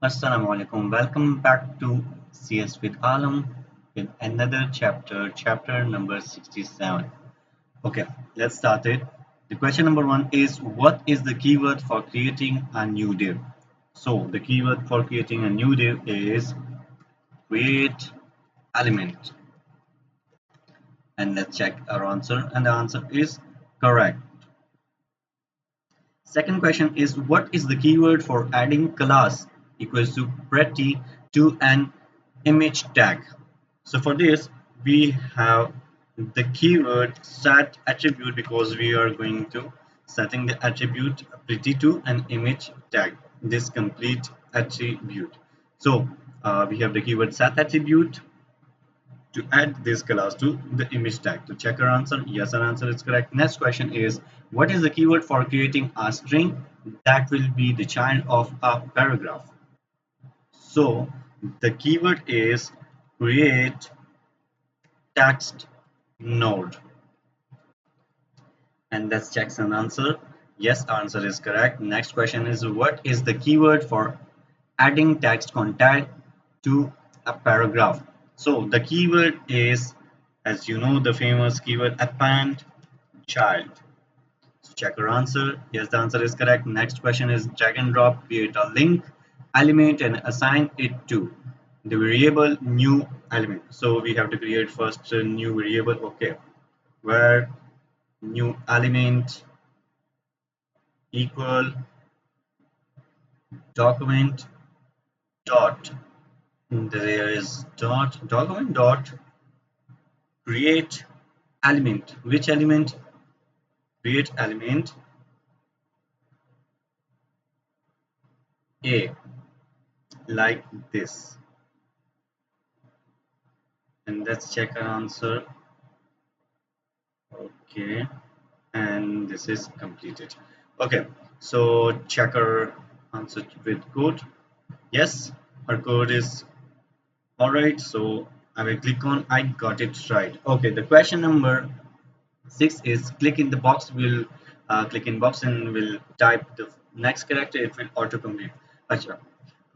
Assalamu alaikum. Welcome back to CS with Alam with another chapter, chapter number 67. Okay, let's start it. The question number one is what is the keyword for creating a new div? So, the keyword for creating a new div is create element. And let's check our answer. And the answer is correct. Second question is what is the keyword for adding class equals to pretty to an image tag? So for this we have the keyword set attribute because we are going to setting the attribute pretty to an image tag, this complete attribute. So we have the keyword set attribute to add this class to the image tag. To check our answer, yes, our answer is correct. Next question is what is the keyword for creating a string that will be the child of a paragraph? So the keyword is create text node. And let's check some answer. Yes, answer is correct. Next question is what is the keyword for adding text content to a paragraph? So the keyword is, as you know, the famous keyword append child. So check your answer. Yes, the answer is correct. Next question is drag and drop, create a link element and assign it to the variable new element. So we have to create first a new variable. Okay, where new element equal document dot, there is dot document dot create element. Which element? Create element a, like this. And let's check our answer. Okay, and this is completed. Okay, so check our answer with code. Yes, our code is all right. So I will click on I got it right. Okay, the question number 6 is click in the box. Will click in box and will type the next character. It will auto complete. Acha.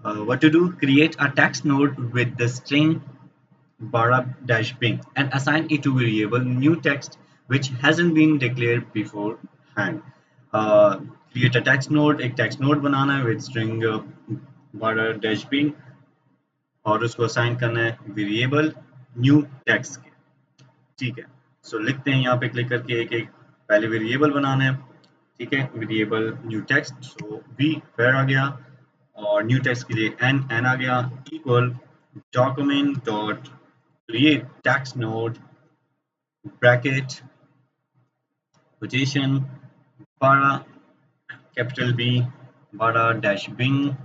What to do? Create a text node with the string bara-bing and assign it to variable new text which hasn't been declared beforehand. Uh, create a text node. एक text node बनाना है with string bara-bing और उसको assign करना है variable new text के. ठीक है, सो लिखते हैं यहाँ पे क्लिक करके एक एक पहले वेरिएबल बनाना है. ठीक है, variable new text, so we var आ गया और न्यू टेक्स्ट के लिए एन आ गया equal document dot create text node bracket quotation bara capital B bara dash bing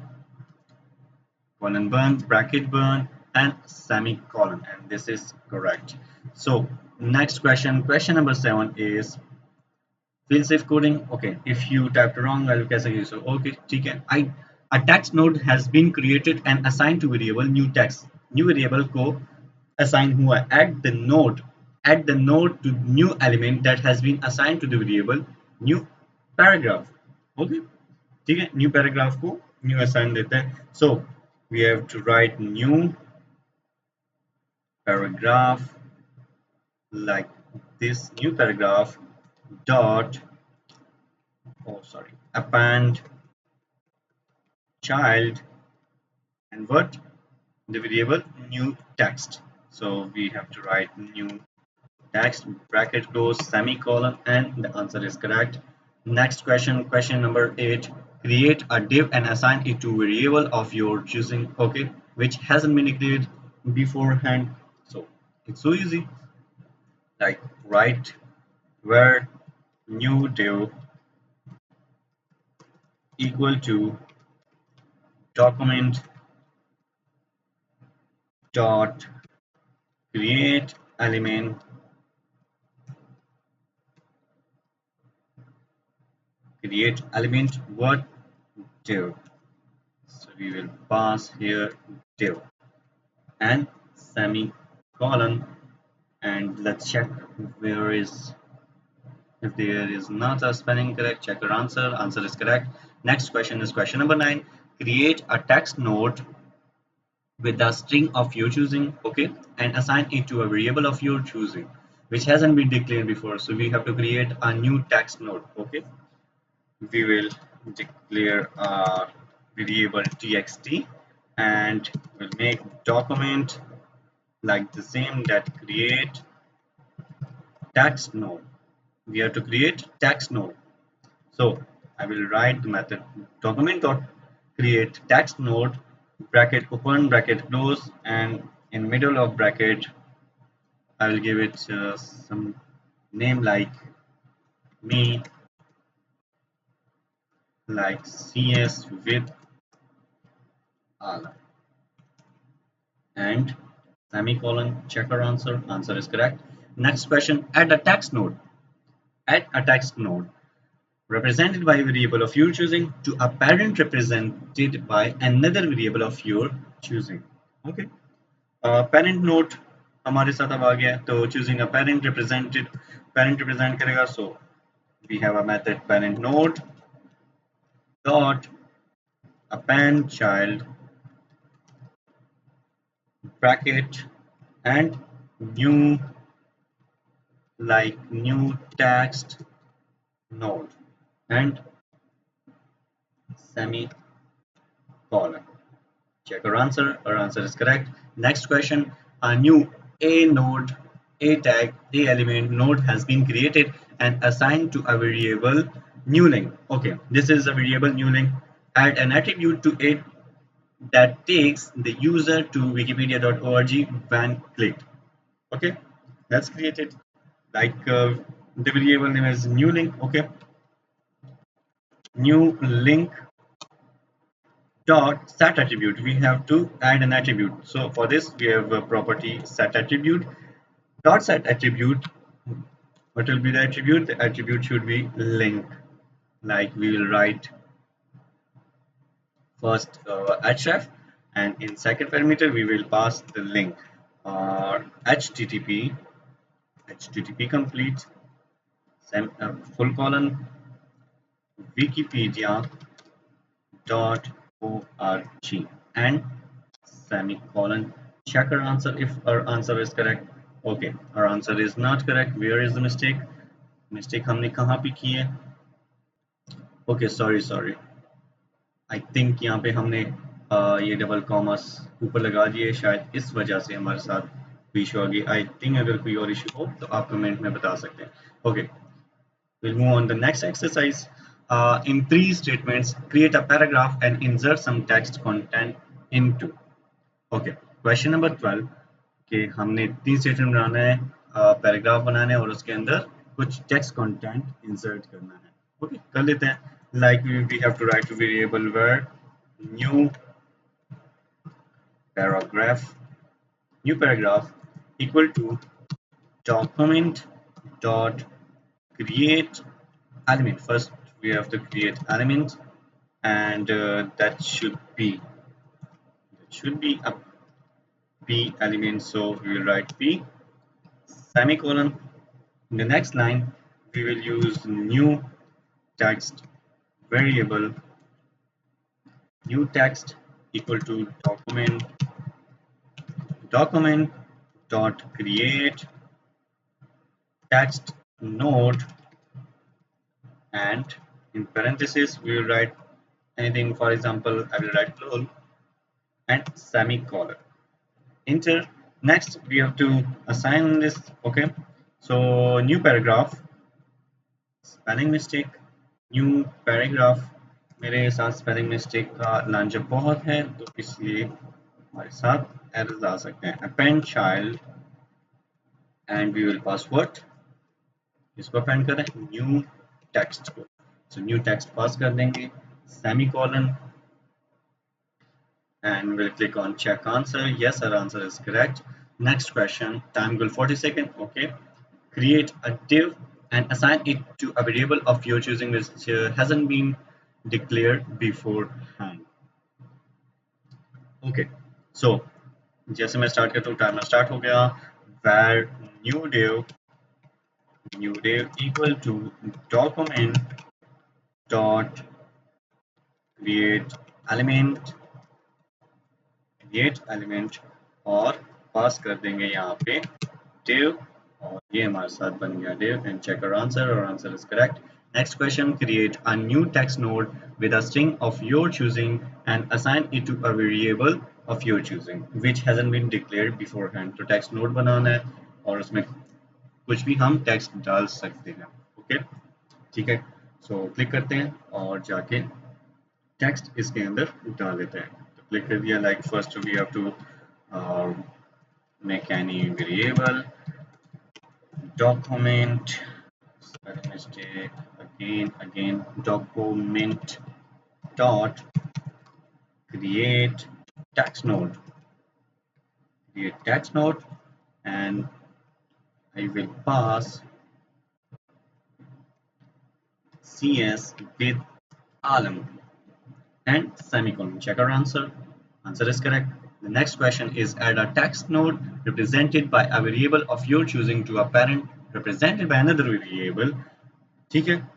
colon burn bracket burn and semicolon, and this is correct. So next question number 7 is fail safe coding. Okay, if you typed wrong value कैसे use हो? Okay, ठीक है. A text node has been created and assigned to variable new text. New variable को assign हुआ है. Add the node to new element that has been assigned to the variable new paragraph. Okay, ठीक है. New paragraph को new assign देते हैं. So we have to write new paragraph like this. New paragraph dot, oh sorry, append child and what, the variable new text. So we have to write new text bracket close semicolon, and the answer is correct. Next question number 8, create a div and assign it to variable of your choosing. Okay, which hasn't been declared beforehand. So it's so easy, like write where new div equal to document dot create element what div. So we will pass here div and semicolon, and let's check where is, if there is not a spelling correct, check your answer. Answer is correct. Next question is question number 9. create a text node with a string of your choosing, okay, and assign it to a variable of your choosing, which hasn't been declared before. So we have to create a new text node, okay. We will declare a variable txt and we'll make document like the same that create text node. We have to create text node. So I will write the method document dot create text node bracket open bracket close, and in middle of bracket I will give it some name like me, like cs with all, and semicolon, check our answer is correct. Next question, add a text node. Add a text node represented by a variable of your choosing to a parent represented by another variable of your choosing, okay. Parent node हमारे साथ अब आ गया है, तो choosing a parent represent करेगा. So we have a method parent node dot append child bracket and new, like new text node and semicolon. Check our answer. Our answer is correct. Next question. A new a node, a tag, a element node has been created and assigned to a variable new link. Okay, this is a variable new link. Add an attribute to it that takes the user to wikipedia.org when clicked. Okay, let's create it. Like the variable name is new link. Okay, new link dot set attribute. We have to add an attribute. So for this we have a property set attribute dot set attribute. What will be the attribute? The attribute should be link. Like we will write first href, and in second parameter we will pass the link or http complete full colon wikipedia.org and semicolon. Check our answer if our answer is correct. Okay, our answer is not correct. Where is the mistake? Mistake हमने कहाँ पे की है? Okay, sorry. I think यहाँ पे हमने ये double commerce ऊपर लगा दिए, शायद इस वजह से हमारे साथ इशू आ गई. आई थिंक अगर कोई और इशू हो तो आप कमेंट में बता सकते हैं. Okay, we'll move on the next exercise. In three statements, create a paragraph and insert some text content into. Okay, question number 12 कि हमने तीन स्टेटमेंट बनाना है, पैराग्राफ बनाना है और उसके अंदर कुछ टेक्स्ट कंटेंट इंसर्ट करना है. ओके, कर लेते हैं. Like we have to write a variable where new paragraph equal to document dot create element. First we have to create element, and that should be a p element, so we will write p semicolon. In the next line we will use new text variable, new text equal to document dot create text node, and in parentheses we will write anything. For example, I will write lol and semicolon. Enter. Next we have to assign this. Okay, so new paragraph, spelling mistake, new paragraph. मेरे साथ spelling mistake का लांछन बहुत है, तो इसलिए हमारे साथ errors आ सकते हैं. append child and we will pass what, इसको append करें new text को. So new text pass कर देंगे, semicolon, and we'll click on check answer. Yes, our answer is correct. Next question, time equal 40 seconds. Okay, create a div and assign it to a variable of your choosing which hasn't been declared beforehand. Okay, so जैसे मैं start करता हूँ, timer start हो गया. where new div equal to document dot create element, create element और पास कर देंगे यहाँ पे div और ये हमारे साथ बन गया div and check our answer. Our answer is correct. Next question, create a new text node with a string of your choosing and assign it to a variable of your choosing which hasn't been declared beforehand. तो text node बनाना है और उसमें कुछ भी हम text डाल सकते हैं. ओके ठीक है. So क्लिक करते हैं और जाके text इसके अंदर डाल देते हैं. तो क्लिक कर दिया. Like first we have to make any variable document, spelling mistake, again document dot create text node, and I will pass cs with alam and semicolon. Check our answer. Answer is correct. The next question is add a text node represented by a variable of your choosing to a parent represented by another variable. ठीक है.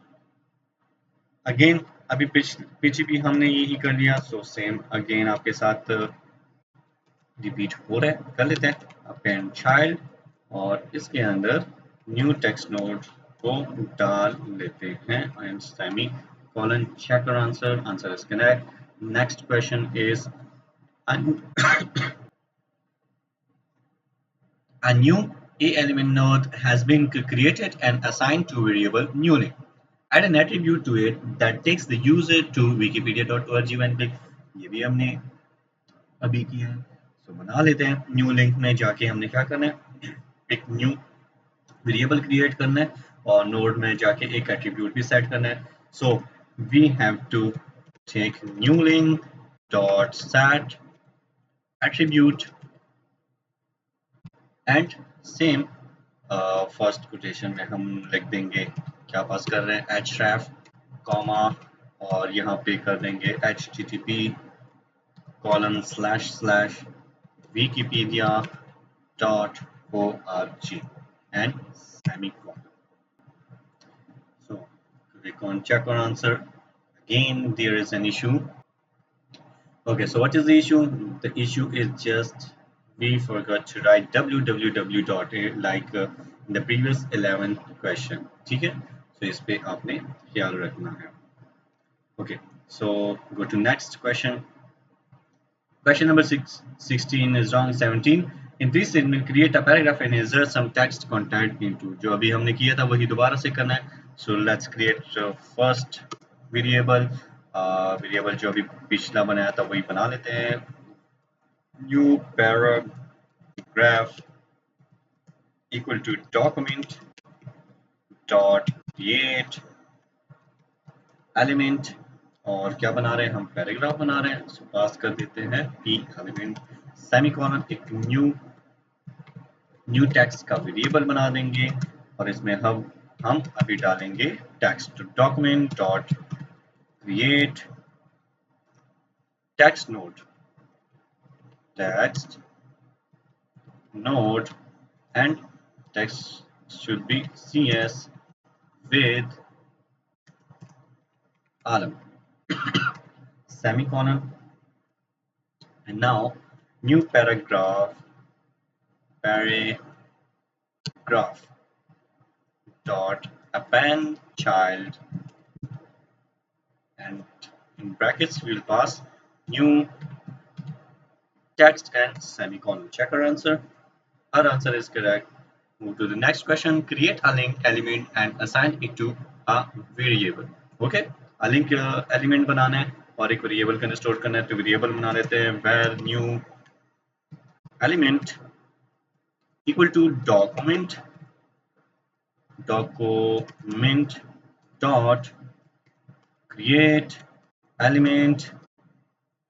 Again अभी पीछे भी हमने यही कर लिया. So same again आपके साथ रिपीट हो रहा है. कर लेते हैं. अपेंड चाइल्ड और इसके अंदर न्यू टेक्स्ट नोड को डाल लेते हैं and semicolon. Check your answer. Answer is correct. Next question is a new a element node has been created and assigned to variable new name. Add an attribute to it that takes the user to wikipedia.org when click. ये भी हमने अभी किया है. So बना लेते हैं. New link में जाके हमने क्या करना है, एक न्यू वेरिएबल क्रिएट करना है और नोड में जाके एक एट्रीब्यूट भी सेट करना है. So we have to take new link dot set attribute and same first quotation में हम लिख देंगे क्या पास कर रहे हैं, href कॉमा और यहाँ पे कर देंगे http ://wikipedia.org and semicolon. So click on check on answer. Again there is an issue. Okay, so what is the issue? The issue is just we forgot to write www dot like in the previous 11th question. ठीक है, so इस पे आपने ख्याल रखना है. Okay, so go to next question. Question number 16 is wrong. 17. In this statement, create a paragraph and insert some text content into. जो अभी हमने किया था वही दोबारा से करना है. So let's create first variable. Variable जो अभी पिछला बनाया था वही बना लेते हैं. New paragraph equal to document dot create element और क्या बना रहे हैं हम, पैराग्राफ बना रहे हैं. सो पास कर देते हैं p एलिमेंट सेमीकोलन. एक न्यू टेक्स्ट का वेरिएबल बना देंगे और इसमें हम अभी डालेंगे text. Document dot create text node and text should be cs with alam semicolon. And now new paragraph dot append child and in brackets we will pass new text and semicolon. Check our answer. Our answer is correct. Move to the next question. Create a link element and assign it to a variable. Okay, a link element बनाना है और एक variable को store करना है. तो variable बना लेते हैं where new element equal to document dot create element.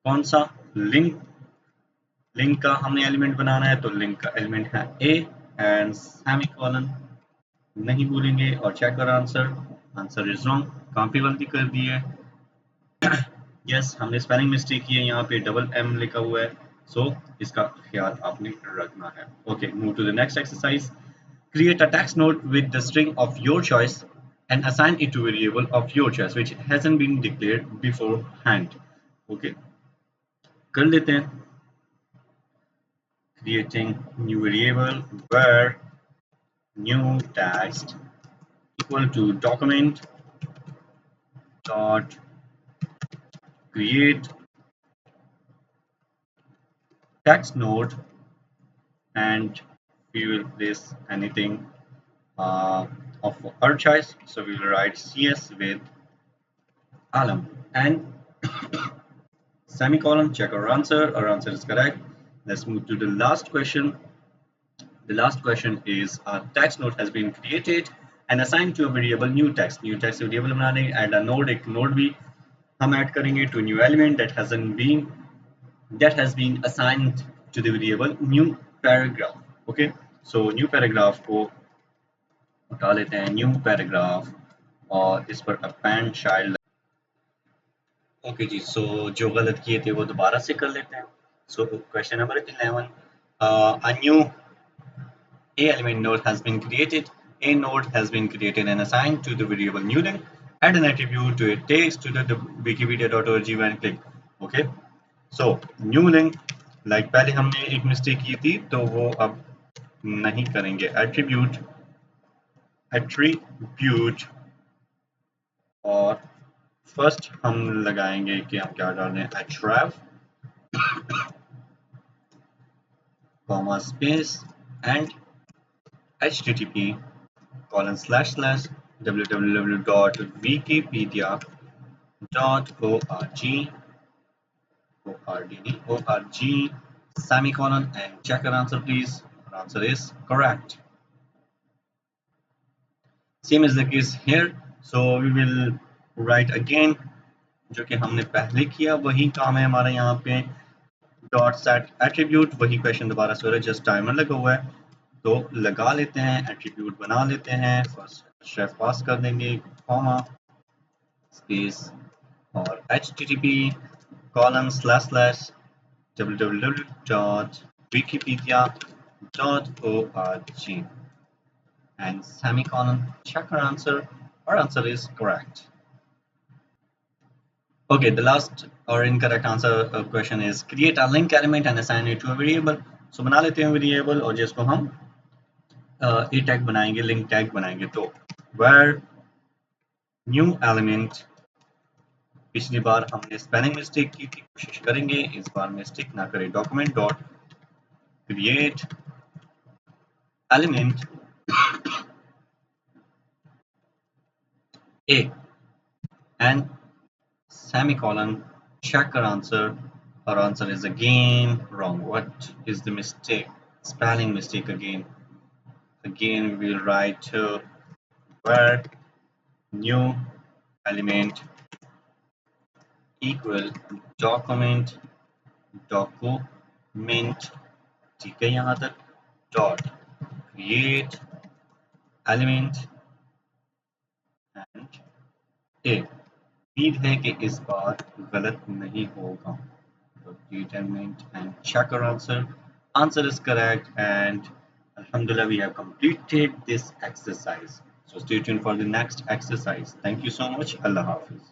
कौन सा लिंक का हमने एलिमेंट बनाना है, तो लिंक का एलिमेंट है a एंड सेमीकोलन नहीं भूलेंगे. और चेक कर आंसर. Answer is wrong. कहाँ पे गलती कर दी है? यस, हमने स्पेलिंग मिस्टेक की है. यहाँ पे डबल m लिखा हुआ है. सो इसका ख्याल आपने रखना है. Okay, move to the next exercise. Create a text node with the string of your choice and assign it to variable of your choice which hasn't been declared beforehand. Okay, कर लेते हैं creating new variable where new text equal to document dot create text node, and we will place anything of our choice. So we will write CS with alam and semicolon, check our answer. Our answer is correct. Let's move to the last question. The last question is a text node has been created and assigned to a variable new text. New text variable बनाने add a node, एक node भी हम add करेंगे to a new element that has been assigned to the variable new paragraph. Okay, so new paragraph को उठा लेते हैं new paragraph और इस पर append child. ओके जी, सो जो गलत किए थे वो दोबारा से कर लेते हैं. So question number 11, a new a element node has been created. A node has been created and assigned to the variable new link. Add an attribute to it takes to the wikipedia.org and click. Okay, so new link, like पहले हमने एक mistake की थी तो वो अब नहीं करेंगे. attribute और फर्स्ट हम लगाएंगे कि हम क्या डाल रहे हैं, href comma space and http www.wikipedia.org semicolon and check our answer please. Our answer is correct. Same is the case here, so we will write again जो कि हमने पहले किया वही काम है हमारा यहाँ पे. डॉट सेट एट्रीब्यूट, वही क्वेश्चन दोबारा से हो रहा है, जस्ट टाइमर लगा हुआ है तो लगा लेते हैं, एट्रीब्यूट बना लेते हैं. फर्स्ट शेफ पास कर देंगे कॉमा स्पेस और http www.wikipedia.org and semicolon. Check our answer. Our answer is correct. Okay, the last or incorrect answer question is create a link element and assign it to a variable. So बना लेते हैं variable और जिसको हम a tag बनाएंगे, link tag बनाएंगे. तो where new element, पिछली बार हमने स्पेलिंग मिस्टेक की थी, कोशिश करेंगे इस बार मिस्टेक ना करें. document dot create element a and semicolon. Check our answer. Our answer is again wrong. What is the mistake? Spelling mistake again. Again we will write where new element equal document ठीक है यहाँ तक dot create element and a. उम्मीद है कि इस बार गलत नहीं होगा. Create element and check our answer. Answer is correct and alhamdulillah we have completed this exercise. So stay tuned for the next exercise. Thank you so much. Allah Hafiz.